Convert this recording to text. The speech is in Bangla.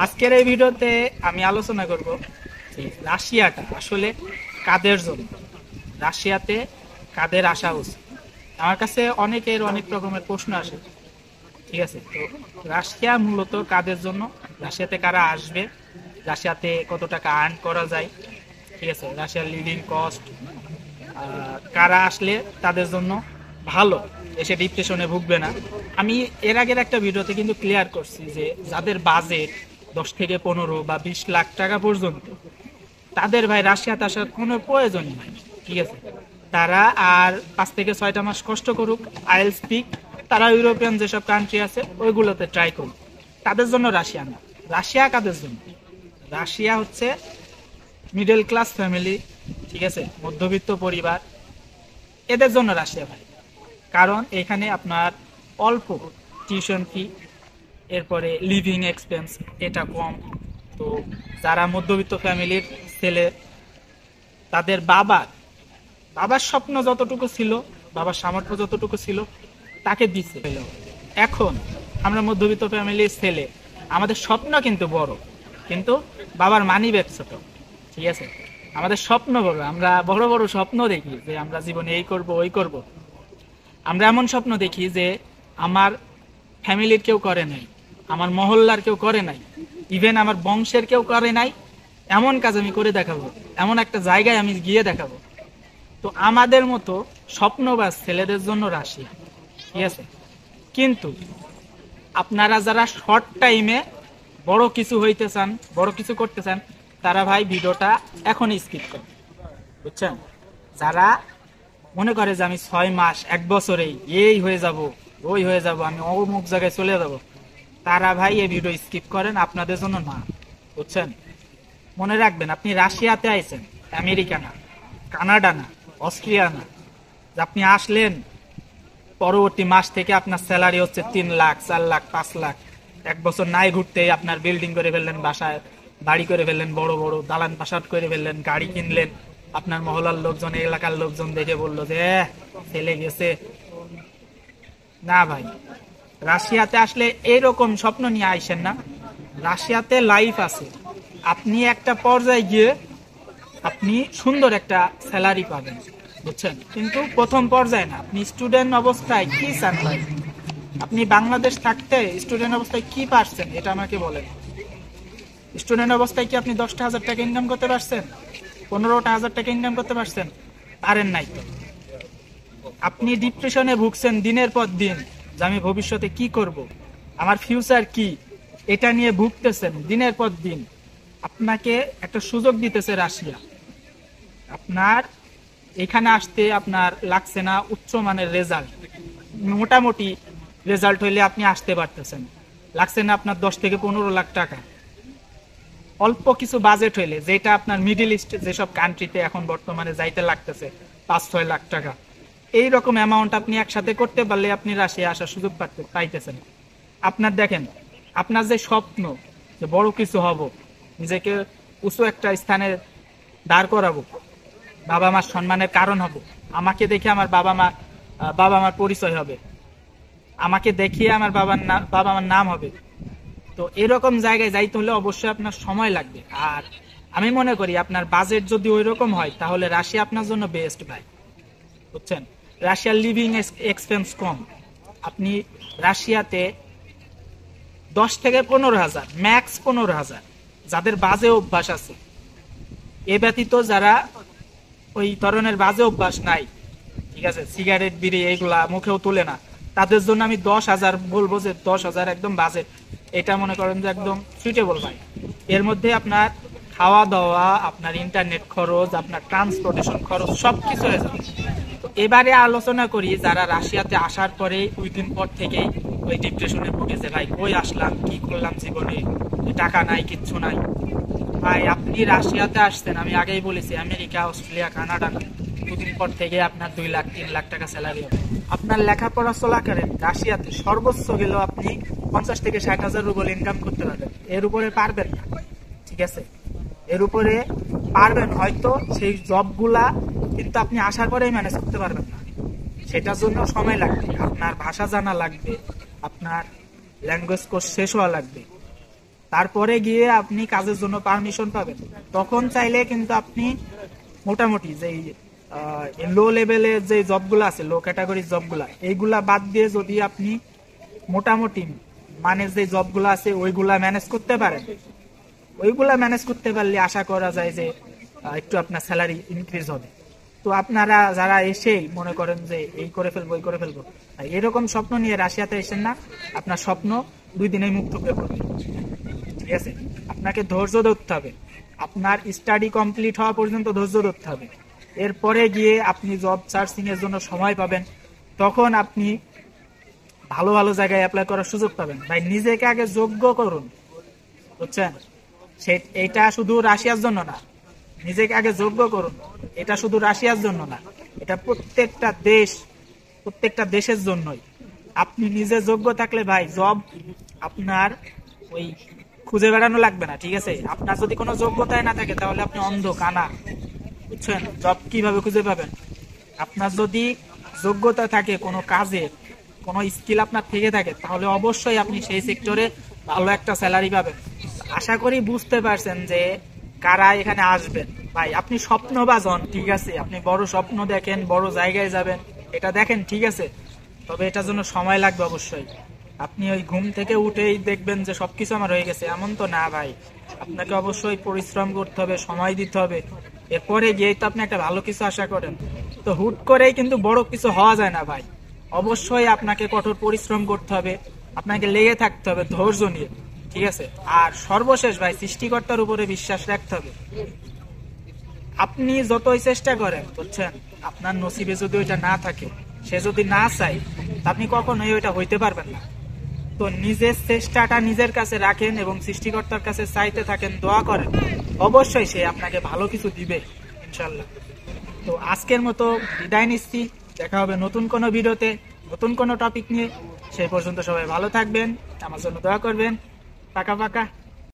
আজকের এই ভিডিওতে আমি আলোচনা করব যে রাশিয়াটা আসলে কাদের জন্য, রাশিয়াতে কাদের আসা উচিত। আমার কাছে অনেকের অনেক রকমের প্রশ্ন আসে। ঠিক আছে, তো রাশিয়া মূলত কাদের জন্য, রাশিয়াতে কারা আসবে, রাশিয়াতে কত টাকা আর্ন করা যায়, ঠিক আছে, রাশিয়ার লিভিং কস্ট, কারা আসলে তাদের জন্য ভালো, এসে ডিপ্রেশনে ভুগবে না। আমি এর আগের একটা ভিডিওতে কিন্তু ক্লিয়ার করছি যে যাদের বাজেট 10 থেকে 15 বা 20 লাখ টাকা পর্যন্ত, তাদের ভাই রাশিয়াতে আসার কোনো প্রয়োজনই নাই। ঠিক আছে, তারা আর 5 থেকে 6টা মাস কষ্ট করুক, আইএল স্পিক, তারা ইউরোপিয়ান যেসব কান্ট্রি আছে ওইগুলোতে ট্রাই করুক। তাদের জন্য রাশিয়া না। রাশিয়া কাদের জন্য? রাশিয়া হচ্ছে মিডল ক্লাস ফ্যামিলি, ঠিক আছে, মধ্যবিত্ত পরিবার, এদের জন্য রাশিয়া ভাই। কারণ এখানে আপনার অল্প টিউশন ফি, এরপরে লিভিং এক্সপেন্স এটা কম। তো যারা মধ্যবিত্ত ফ্যামিলির ছেলে, তাদের বাবার স্বপ্ন যতটুকু ছিল, বাবার সামর্থ্য যতটুকু ছিল, তাকে দিচ্ছে। এখন আমরা মধ্যবিত্ত ফ্যামিলির ছেলে, আমাদের স্বপ্ন কিন্তু বড়, কিন্তু বাবার মানি ব্যাগ ছোট। ঠিক আছে, আমাদের স্বপ্ন বড়, আমরা বড় বড় স্বপ্ন দেখি যে আমরা জীবনে এই করব ওই করব। আমরা এমন স্বপ্ন দেখি যে আমার ফ্যামিলির কেউ করে নাই, আমার মহল্লার কেউ করে নাই, ইভেন আমার বংশের কেউ করে নাই। এমন কাজ আমি করে দেখাবো, এমন একটা জায়গায় আমি গিয়ে দেখাবো। তো আমাদের মতো স্বপ্নবাজ ছেলেদের জন্য রাশিয়া। ঠিক আছে, কিন্তু আপনারা যারা শর্ট টাইমে বড় কিছু হইতে চান, বড় কিছু করতে চান, তারা ভাই ভিডিওটা এখনই স্কিপ করেন, বুঝছেন? যারা মনে করে যে আমি 6 মাস 1 বছরেই এই হয়ে যাব, ওই হয়ে যাব, আমি অমুক জায়গায় চলে যাব, তারা ভাই এই ভিডিও স্কিপ করেন, আপনাদের জন্য না। বুঝছেন? মনে রাখবেন, আপনি রাশিয়াতে আইছেন, আমেরিকা না, কানাডা না, অস্ট্রিয়া না, যে আপনি আসলেন পরবর্তী মাস থেকে আপনার স্যালারি হচ্ছে 3 লাখ 4 লাখ 5 লাখ, 1 বছর নাই ঘুরতেই আপনার বিল্ডিং করে ফেললেন, বাসায় বাড়ি করে ফেললেন, বড় বড় দালান বাসাট করে ফেললেন, গাড়ি কিনলেন, আপনার মহল্লার লোকজন, এলাকার লোকজন দেখে বললো যে ছেলে গেছে। না ভাই, রাশিয়াতে আসলে এরকম স্বপ্ন নিয়ে আইসেন না। রাশিয়াতে লাইফ আছে, আপনি একটা পর্যায়ে গিয়ে আপনি সুন্দর একটা স্যালারি পাবেন, বুঝছেন? কিন্তু প্রথম পর্যায়ে না। আপনি স্টুডেন্ট অবস্থায় কি চান ভাই? আপনি বাংলাদেশ থাকতে স্টুডেন্ট অবস্থায় কি পারছেন এটা আমাকে বলেন। স্টুডেন্ট অবস্থায় কি আপনি 10টা হাজার টাকা ইনকাম করতে পারছেন? 15টা হাজার টাকা ইনকাম করতে পারছেন? পারেন নাই তো। আপনি ডিপ্রেশনে ভুগছেন দিনের পর দিন, যে আমি ভবিষ্যতে কি করব, আমার ফিউচার কি, এটা নিয়ে ভুগতেছেন দিনের পর দিন। আপনাকে একটা সুযোগ দিতেছে রাশিয়া। আপনার এখানে আসতে আপনার লাগছে না উচ্চমানের রেজাল্ট, মোটামুটি রেজাল্ট হইলে আপনি আসতে পারতেছেন। লাগছে না আপনার 10 থেকে 15 লাখ টাকা। অল্প কিছু বাজেট হইলে, যেটা আপনার মিডিল ইস্ট যেসব কান্ট্রিতে এখন বর্তমানে যাইতে লাগতেছে 5-6 লাখ টাকা, এই রকম অ্যামাউন্ট আপনি একসাথে করতে পারলে আপনি রাশিয়া আসার সুযোগ পাইতেছেন। আপনার দেখেন, আপনার যে স্বপ্ন যে বড় কিছু হব, নিজেকে উঁচু একটা স্থানে দাঁড় করাবো, বাবা মার সম্মানের কারণ হব, আমাকে দেখে আমার বাবা মার পরিচয় হবে, আমাকে দেখিয়ে আমার বাবা মার নাম হবে। তো এরকম জায়গায় যাইতে হলে অবশ্যই আপনার সময় লাগবে। আর আমি মনে করি আপনার বাজেট যদি ওই রকম হয়, তাহলে রাশিয়া আপনার জন্য বেস্ট ভাই, বুঝছেন? রাশিয়ার লিভিং এক্সপেন্স কম। আপনি রাশিয়াতে 10 থেকে 15 হাজার, ম্যাক্স 15 হাজার, যাদের বাজে অভ্যাস আছে, এ ব্যতীত যারা ওই ধরনের বাজে অভ্যাস নাই, ঠিক আছে, সিগারেট বিড়ি এইগুলা মুখেও তুলে না, তাদের জন্য আমি 10 হাজার বলবো, যে 10 হাজার একদম বাজেট। এটা মনে করেন যে একদম সুইটেবল ভাই। এর মধ্যে আপনার খাওয়া দাওয়া, আপনার ইন্টারনেট খরচ, আপনার ট্রান্সপোর্টেশন খরচ সবকিছু হয়ে যাবে। তো এবারে আলোচনা করি যারা রাশিয়াতে আসার পরে ওই দিন পর থেকেই ওই ডিপ্রেশনে ভুগেছে, ভাই কই আসলাম, কি করলাম জীবনে, টাকা নাই, কিচ্ছু নাই। ভাই আপনি রাশিয়াতে আসছেন, আমি আগেই বলেছি, আমেরিকা, অস্ট্রেলিয়া, কানাডা না, দুদিন পর থেকে আপনার 2 লাখ 3 লাখ টাকা স্যালারি হবে। আপনার লেখাপড়া চলাকালীন রাশিয়াতে সর্বোচ্চ গেলেও আপনি 50 থেকে 60 হাজার রুবল ইনকাম করতে পারবেন, এর উপরে পারবেন না। ঠিক আছে, এর উপরে পারবেন হয়তো সেই জবগুলা, কিন্তু আপনি আসার পরেই ম্যানেজ করতে পারবেন না। সেটার জন্য সময় লাগবে, আপনার ভাষা জানা লাগবে, আপনার ল্যাঙ্গুয়েজ কোর্স শেষ হওয়া লাগবে। তারপরে গিয়ে আপনি কাজের জন্য পারমিশন পাবেন। তখন চাইলে কিন্তু আপনি মোটামুটি যে লো লেভেলের যে জবগুলো আছে, লো ক্যাটাগরির জবগুলা, এইগুলা বাদ দিয়ে যদি আপনি মোটামুটি মানে যে জবগুলো আছে ওইগুলা ম্যানেজ করতে পারেন, ওইগুলা ম্যানেজ করতে পারলে আশা করা যায় যে একটু আপনার স্যালারি ইনক্রিজ হবে। তো আপনারা যারা এসেই মনে করেন যে এই করে ফেলবো এই করে ফেলবো, এরকম স্বপ্ন নিয়ে রাশিয়াতে এসেন না। আপনার স্বপ্ন 2 দিনেই মুক্ত হয়ে পড়বে, ঠিক আছে? আপনাকে ধৈর্য ধরতে হবে, আপনার স্টাডি কমপ্লিট হওয়া পর্যন্ত ধৈর্য ধরতে হবে। এরপরে গিয়ে আপনি জব সার্চিং এর জন্য সময় পাবেন, তখন আপনি ভালো ভালো জায়গায় অ্যাপ্লাই করার সুযোগ পাবেন। ভাই নিজেকে আগে যোগ্য করুন, বুঝছেন? এটা শুধু রাশিয়ার জন্য না, নিজেকে আগে যোগ্য করুন। এটা শুধু রাশিয়ার জন্য না, এটা প্রত্যেকটা দেশের জন্যই। আপনি নিজে যোগ্য থাকলে ভাই জব আপনার ওই খুঁজে বেড়ানো লাগবে না, ঠিক আছে? আপনার যদি কোনো যোগ্যতায় না থাকে তাহলে আপনি অন্ধ কানা, বুঝছেন? জব কিভাবে খুঁজে পাবেন? আপনার যদি যোগ্যতা থাকে কোনো কাজে, কোনো স্কিল আপনার থেকে থাকে, তাহলে অবশ্যই আপনি সেই সেক্টরে ভালো একটা স্যালারি পাবেন। আশা করি বুঝতে পারছেন যে কারা এখানে আসবেন। ভাই আপনি স্বপ্নবাজ হন, ঠিক আছে, আপনি বড় স্বপ্ন দেখেন, বড় জায়গায় যাবেন, এটা দেখেন, ঠিক আছে, তবে এটার জন্য সময় লাগবে অবশ্যই। আপনি ওই ঘুম থেকে উঠেই দেখবেন যে সবকিছু আমার হয়ে গেছে, এমন তো না ভাই। আপনাকে অবশ্যই পরিশ্রম করতে হবে, সময় দিতে হবে, এরপরে গিয়ে তো আপনি একটা ভালো কিছু আশা করেন। তো হুট করেই কিন্তু বড় কিছু হওয়া যায় না ভাই, অবশ্যই আপনাকে কঠোর পরিশ্রম করতে হবে, আপনাকে লেগে থাকতে হবে ধৈর্য নিয়ে, ঠিক আছে? আর সর্বশেষ ভাই সৃষ্টিকর্তার উপরে বিশ্বাস রাখতে হবে। আপনি যতই চেষ্টা করেন, বুঝছেন, আপনার নসিবে যদি ওইটা না থাকে, সে যদি না চায়, আপনি কখনোই ওইটা হইতে পারবেন না। তো নিজের চেষ্টাটা নিজের কাছে রাখেন এবং সৃষ্টিকর্তার কাছে চাইতে থাকেন, দোয়া করেন, অবশ্যই সে আপনাকে ভালো কিছু দিবে ইনশাল্লাহ। তো আজকের মতো বিদায় নিচ্ছি, দেখা হবে নতুন কোনো ভিডিওতে, নতুন কোনো টপিক নিয়ে। সেই পর্যন্ত সবাই ভালো থাকবেন, আমার জন্য দোয়া করবেন। পাকা পাকা।